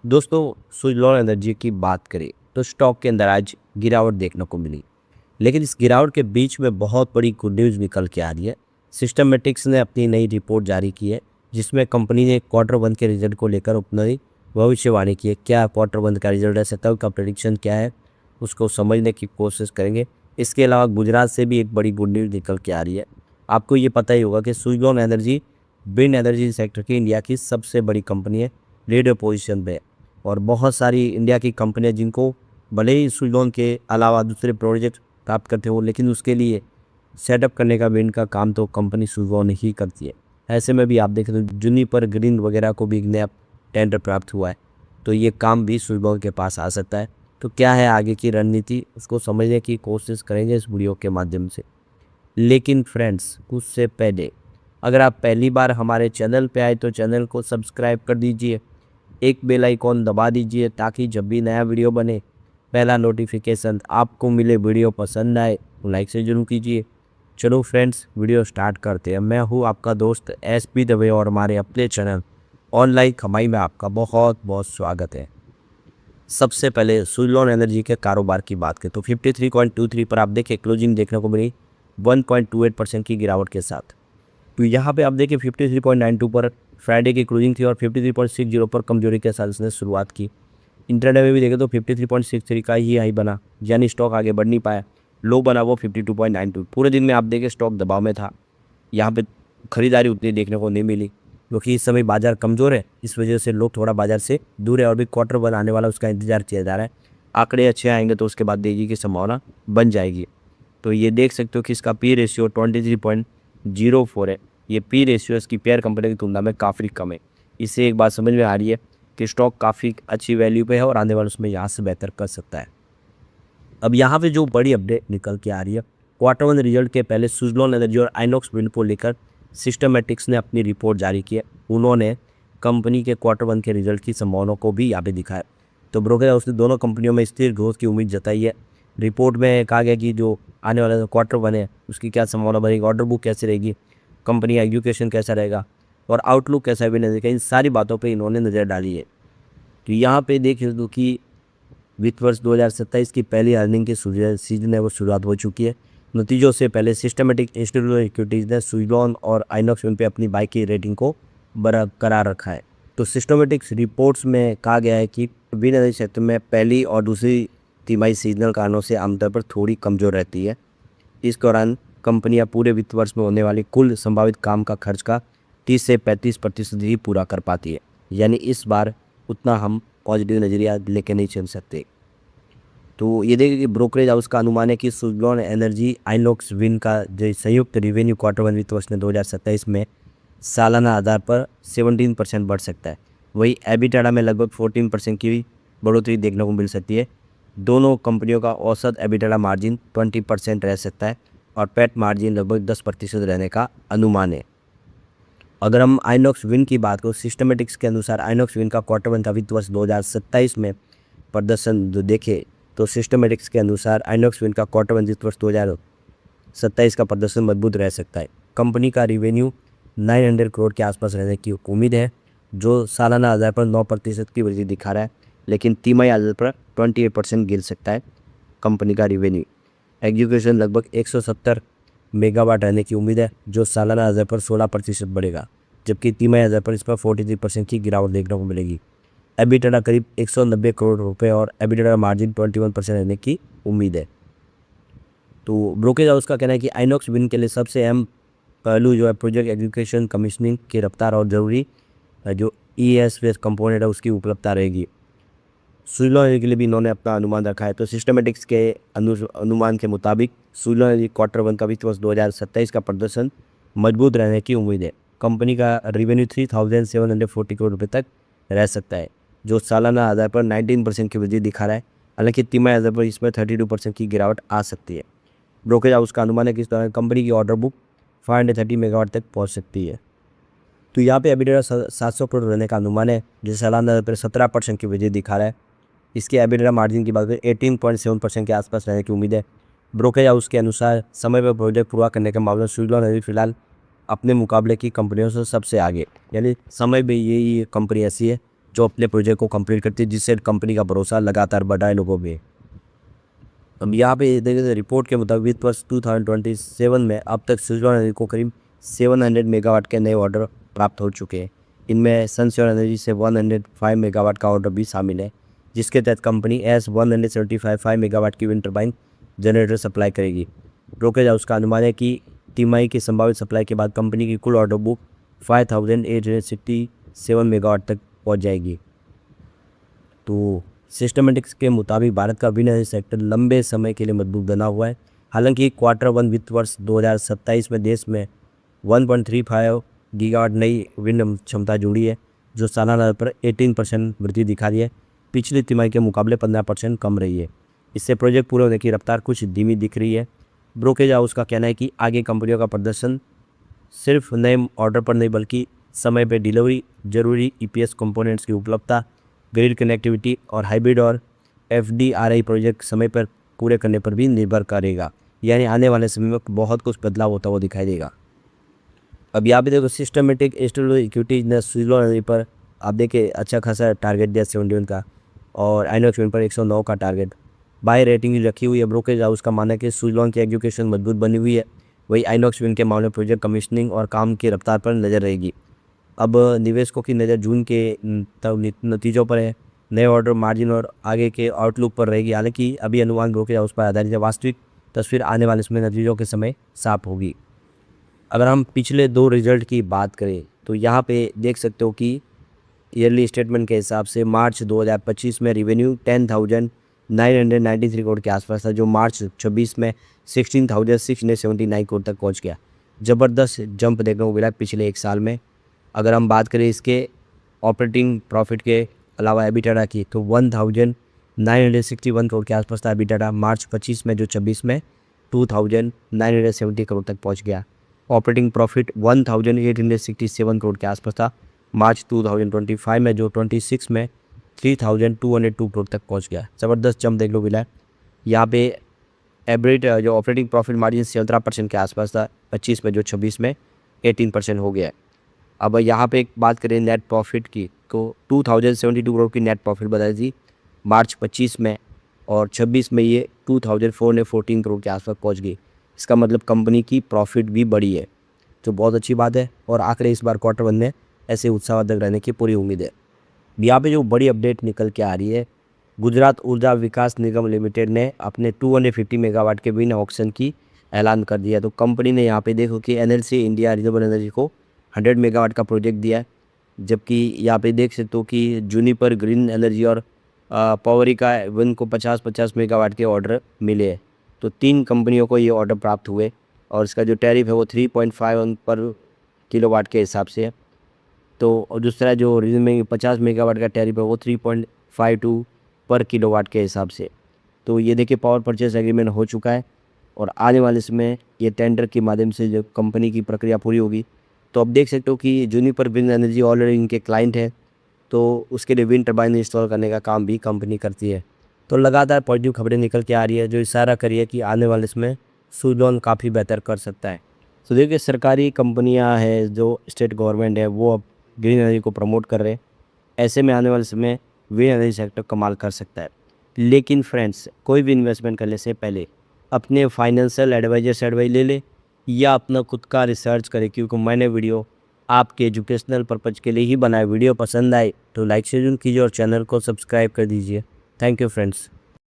दोस्तों, सुज़लॉन एनर्जी की बात करें तो स्टॉक के अंदर आज गिरावट देखने को मिली। लेकिन इस गिरावट के बीच में बहुत बड़ी गुड न्यूज़ निकल के आ रही है। सिस्टमैटिक्स ने अपनी नई रिपोर्ट जारी की है, जिसमें कंपनी ने क्वार्टर वन के रिजल्ट को लेकर अपनी भविष्यवाणी की है। क्या क्वार्टर वन का रिजल्ट है, सेटल का प्रेडिक्शन क्या है, उसको समझने की कोशिश करेंगे। इसके अलावा गुजरात से भी एक बड़ी गुड न्यूज़ निकल के आ रही है। आपको ये पता ही होगा कि Suzlon energy wind energy sector की इंडिया की सबसे बड़ी कंपनी है, लीडर पोजीशन पे। और बहुत सारी इंडिया की कंपनियां जिनको भले ही सुज़लॉन के अलावा दूसरे प्रोजेक्ट प्राप्त करते हो, लेकिन उसके लिए सेटअप करने का विंड का काम तो कंपनी सुज़लॉन ही करती है। ऐसे में भी आप देखें तो जूनिपर ग्रीन वगैरह को भी एक नया टेंडर प्राप्त हुआ है, तो ये काम भी सुज़लॉन के पास आ सकता है। तो क्या है आगे की रणनीति, उसको समझने की कोशिश करेंगे इस वीडियो के माध्यम से। लेकिन फ्रेंड्स, उससे पहले अगर आप पहली बार हमारे चैनल पे आए तो चैनल को सब्सक्राइब कर दीजिए, एक बेल आइकॉन दबा दीजिए ताकि जब भी नया वीडियो बने पहला नोटिफिकेशन आपको मिले। वीडियो पसंद आए तो लाइक से जरूर कीजिए। चलो फ्रेंड्स, वीडियो स्टार्ट करते हैं। मैं हूँ आपका दोस्त SP दवे और हमारे अपने चैनल ऑनलाइन कमाई में आपका बहुत बहुत स्वागत है। सबसे पहले सुज़लॉन एनर्जी के कारोबार की बात करें तो 53.23 पर आप देखें क्लोजिंग देखने को मिली 1.28% की गिरावट के साथ। तो यहाँ पे आप देखिए 53.92 पर फ्राइडे की क्लोजिंग थी और 53.60 पर कमजोरी के साथ इसने शुरुआत की। इंट्राडे में भी देखें तो 53.63 का ही हाई बना, यानी स्टॉक आगे बढ़ नहीं पाया। लो बना वो 52.92। पूरे दिन में आप देखें स्टॉक दबाव में था। यहाँ पे खरीदारी उतनी देखने को नहीं मिली क्योंकि इस समय बाजार कमज़ोर है, इस वजह से लोग थोड़ा बाजार से दूर है और भी क्वार्टर वन आने वाला उसका इंतजार किया जा रहा है। आंकड़े अच्छे आएंगे तो उसके बाद तेजी की संभावना बन जाएगी। तो ये देख सकते हो कि इसका पी रेशियो 23.04 है। ये पी रेशियो इसकी पेयर कंपनी की तुलना में काफ़ी कम है। इससे एक बात समझ में आ रही है कि स्टॉक काफ़ी अच्छी वैल्यू पे है और आने वाले उसमें यहाँ से बेहतर कर सकता है। अब यहाँ पे जो बड़ी अपडेट निकल के आ रही है, क्वार्टर वन रिजल्ट के पहले सुज़लॉन एनर्जी और आइनॉक्स विंड को लेकर सिस्टमैटिक्स ने अपनी रिपोर्ट जारी की है। उन्होंने कंपनी के क्वार्टर वन के रिजल्ट की संभावनाओं को भी यहाँ पे दिखाया। तो ब्रोकर हाउस ने दोनों कंपनियों में स्थिर ग्रोथ की उम्मीद जताई है। रिपोर्ट में कहा गया कि जो आने वाला क्वार्टर वन है उसकी क्या संभावना बनेगी, ऑर्डर बुक कैसे रहेगी, कंपनी का एजुकेशन कैसा रहेगा और आउटलुक कैसा भी नजर, इन सारी बातों पे इन्होंने नज़र डाली है। तो यहाँ पे देख दो कि वित्त वर्ष 2027 की पहली अर्निंग की सीजन है वो शुरुआत हो चुकी है। नतीजों से पहले सिस्टमेटिक इंस्टीट्यूशनल इक्विटीज़ ने सुज़लॉन और आइनॉक्स विंड पे अपनी बाई की रेटिंग को बरकरार रखा है। तो सिस्टमेटिक्स रिपोर्ट्स में कहा गया है कि विंड एनर्जी क्षेत्र में पहली और दूसरी तिमाही सीजनल कारणों से आमतौर पर थोड़ी कमज़ोर रहती है। इस दौरान कंपनियां पूरे वित्त वर्ष में होने वाली कुल संभावित काम का खर्च का 30 से 35% ही पूरा कर पाती है। यानी इस बार उतना हम पॉजिटिव नज़रिया लेके नहीं चल सकते। तो ये देखिए कि ब्रोकरेज हाउस का अनुमान है कि सुज़लॉन एनर्जी आइनॉक्स विंड का जो संयुक्त रिवेन्यू क्वार्टर वन वित्त वर्ष में 2027 में सालाना आधार पर 17% बढ़ सकता है। वही एबिटाडा में लगभग 14% की बढ़ोतरी देखने को मिल सकती है। दोनों कंपनियों का औसत एबिटाडा मार्जिन 20% रह सकता है और पैट मार्जिन लगभग 10% रहने का अनुमान है। अगर हम आइनॉक्स विंड की बात करें, सिस्टमेटिक्स के अनुसार आइनॉक्स विंड का क्वार्टर वन का वित्त वर्ष 2027 में प्रदर्शन जो देखे तो सिस्टमेटिक्स के अनुसार आइनॉक्स विंड का क्वार्टर वन वित्त वर्ष 2027 का प्रदर्शन मजबूत रह सकता है। कंपनी का रिवेन्यू 900 करोड़ के आसपास रहने की उम्मीद है, जो सालाना आधार पर 9% की वृद्धि दिखा रहा है, लेकिन तिमाही आधार पर 28% गिर सकता है कंपनी का रिवेन्यू। एग्जीक्यूशन लगभग 170 मेगावाट रहने की उम्मीद है, जो सालाना आधार पर 16% बढ़ेगा, जबकि तिमाही आधार पर इस पर 43% की गिरावट देखने को मिलेगी। एबिटाडा करीब 190 करोड़ रुपए और एबिटाडा मार्जिन 21% रहने की उम्मीद है। तो ब्रोकरेज हाउस का कहना है कि आइनॉक्स विंड के लिए सबसे अहम पहलू जो है प्रोजेक्ट एग्जीक्यूशन, कमीशनिंग की रफ्तार और ज़रूरी जो ESS कंपोनेंट है उसकी उपलब्धता रहेगी। सुज़लॉन के लिए भी इन्होंने अपना अनुमान रखा है। तो सिस्टमेटिक्स के अनुमान के मुताबिक सुज़लॉन क्वार्टर वन का वित्त वर्ष 2027 का प्रदर्शन मजबूत रहने की उम्मीद है। कंपनी का रिवेन्यू 3740 करोड़ रुपये तक रह सकता है, जो सालाना आधार पर 19% की वृद्धि दिखा रहा है। हालांकि तिमाही आधार पर इसमें 32% की गिरावट आ सकती है। ब्रोकरेज हाउस का अनुमान है कि इस दौरान कंपनी की ऑर्डर बुक 530 मेगावाट तक पहुंच सकती है। तो यहाँ पे एबिटाडा 700 करोड़ रहने का अनुमान है, जो सालाना आधार पर 17% की वृद्धि दिखा रहा है। इसके एबिटाडा मार्जिन की बात करें 18.7% के आसपास रहने की उम्मीद है। ब्रोकरेज हाउस के अनुसार समय पर प्रोजेक्ट पूरा करने के मामले में सुज़लॉन एनर्जी फिलहाल अपने मुकाबले की कंपनियों से सबसे आगे, यानी समय में ये कंपनी ऐसी है जो अपने प्रोजेक्ट को कंप्लीट करती है, जिससे कंपनी का भरोसा लगातार बढ़ा है लोगों में। अब यहाँ पे देखिए रिपोर्ट के मुताबिक वित्त वर्ष 2027 में अब तक सुजलॉन एनर्जी को करीब 700 मेगावाट के नए ऑर्डर प्राप्त हो चुके हैं। इनमें सनश्योर एनर्जी से 105 मेगावाट का ऑर्डर भी शामिल है, जिसके तहत कंपनी S175 मेगावाट की विंड टर्बाइन जनरेटर सप्लाई करेगी। ब्रोकरेज हाउस का अनुमान है कि तिमाही की संभावित सप्लाई के बाद कंपनी की कुल ऑर्डर बुक 5867 मेगावाट तक पहुंच जाएगी। तो सिस्टमेटिक्स के मुताबिक भारत का विंड एनर्जी सेक्टर लंबे समय के लिए मजबूत बना हुआ है। हालांकि Q1 वित्त वर्ष 2027 में देश में 1.35 गीगावाट नई विंड क्षमता जुड़ी है, जो सालाना पर 18% वृद्धि दिखा रही है। पिछली तिमाही के मुकाबले 15% कम रही है। इससे प्रोजेक्ट पूरे होने की रफ्तार कुछ धीमी दिख रही है। ब्रोकरेज हाउस का कहना है कि आगे कंपनियों का प्रदर्शन सिर्फ नए ऑर्डर पर नहीं बल्कि समय पर डिलीवरी, जरूरी EPS कंपोनेंट्स की उपलब्धता, ग्रिड कनेक्टिविटी और हाइब्रिड और FDRI प्रोजेक्ट समय पर पूरे करने पर भी निर्भर करेगा। यानी आने वाले समय में बहुत कुछ बदलाव होता हुआ दिखाई देगा। अब यहाँ पे देखो सिस्टमेटिक इंस्टीट्यूट इक्विटीज ने सुजलॉन एनर्जी पर आप देखिए अच्छा खासा टारगेट दिया 71 का, और आइनॉक्स विंड पर 109 का टारगेट बाय रेटिंग रखी हुई है। ब्रोकरेज हाउस का मानना है कि सुजलॉन की एजुकेशन मजबूत बनी हुई है। वही आइनॉक्स विंड के मामले में प्रोजेक्ट कमीशनिंग और काम की रफ्तार पर नज़र रहेगी। अब निवेशकों की नज़र जून के नतीजों पर है, नए ऑर्डर, मार्जिन और आगे के आउटलुक पर रहेगी। हालांकि अभी अनुमान ब्रोकरेज हाउस पर आधारित है, वास्तविक तस्वीर आने वाले समय नतीजों के समय साफ होगी। अगर हम पिछले 2 रिजल्ट की बात करें तो यहाँ पे देख सकते हो कि ईयरली स्टेटमेंट के हिसाब से मार्च 2025 में रेवेन्यू 10,993 करोड़ के आसपास था, जो मार्च 26 में 16,679 करोड़ तक पहुँच गया। ज़बरदस्त जंप देखने को मिला पिछले एक साल में। अगर हम बात करें इसके ऑपरेटिंग प्रॉफिट के अलावा एबिटाडा की, तो 1961 करोड़ के आसपास था एबिटाडा मार्च 25 में, जो 26 में 2970 करोड़ तक पहुंच गया। ऑपरेटिंग प्रॉफिट 1867 करोड़ के आसपास था मार्च 2025 में, जो 26 में 3202 करोड़ तक पहुंच गया। ज़बरदस्त जंप देखने को मिला है। यहाँ पे एवरेज जो ऑपरेटिंग प्रॉफिट मार्जिन 17% के आसपास था 25 में, जो 26 में 18% हो गया है। अब यहाँ पे एक बात करें नेट प्रॉफिट की, तो 2072 करोड़ की नेट प्रॉफिट बताई थी मार्च 25 में, और 26 में ये 2414 करोड़ के आसपास पहुँच गई। इसका मतलब कंपनी की प्रॉफिट भी बढ़ी है, जो बहुत अच्छी बात है। और आखिर इस बार Q1 में ऐसे उत्साहवर्धक रहने की पूरी उम्मीद है। यहाँ पे जो बड़ी अपडेट निकल के आ रही है, गुजरात ऊर्जा विकास निगम लिमिटेड ने अपने 250 मेगावाट के विंड ऑक्शन की ऐलान कर दिया। तो कंपनी ने यहाँ पे देखो कि NLC इंडिया रिन्यूएबल एनर्जी को 100 मेगावाट का प्रोजेक्ट दिया है, जबकि यहाँ पे देख सकते हो कि जूनिपर ग्रीन एनर्जी और पावरिका विंड को 50-50 मेगावाट के ऑर्डर मिले हैं। तो 3 कंपनियों को ये ऑर्डर प्राप्त हुए, और इसका जो टैरिफ है वो 3.51 पर किलोवाट के हिसाब से है। तो और दूसरा जो रिमेनिंग 50 मेगावाट का टैरिफ है वो 3.52 पर किलोवाट के हिसाब से। तो ये देखिए पावर परचेस एग्रीमेंट हो चुका है, और आने वाले समय ये टेंडर के माध्यम से जब कंपनी की प्रक्रिया पूरी होगी, तो अब देख सकते हो कि जूनिपर विंड एनर्जी ऑलरेडी इनके क्लाइंट है, तो उसके लिए विंड टर्बाइन इंस्टॉल करने का काम भी कंपनी करती है। तो लगातार पॉजिटिव खबरें निकल के आ रही है, जो इशारा करी है कि आने वाले समय सुजलॉन काफ़ी बेहतर कर सकता है। तो देखिए सरकारी कंपनियां हैं, जो स्टेट गवर्नमेंट है, वो अब ग्रीन एनर्जी को प्रमोट कर रहे हैं। ऐसे में आने वाले समय विंड एनर्जी सेक्टर कमाल कर सकता है। लेकिन फ्रेंड्स, कोई भी इन्वेस्टमेंट करने से पहले अपने फाइनेंशियल एडवाइजर से एडवाइस ले ले, या अपना खुद का रिसर्च करें, क्योंकि मैंने वीडियो आपके एजुकेशनल पर्पज़ के लिए ही बनाया। वीडियो पसंद आए तो लाइक शेयर कीजिए और चैनल को सब्सक्राइब कर दीजिए। Thank you friends.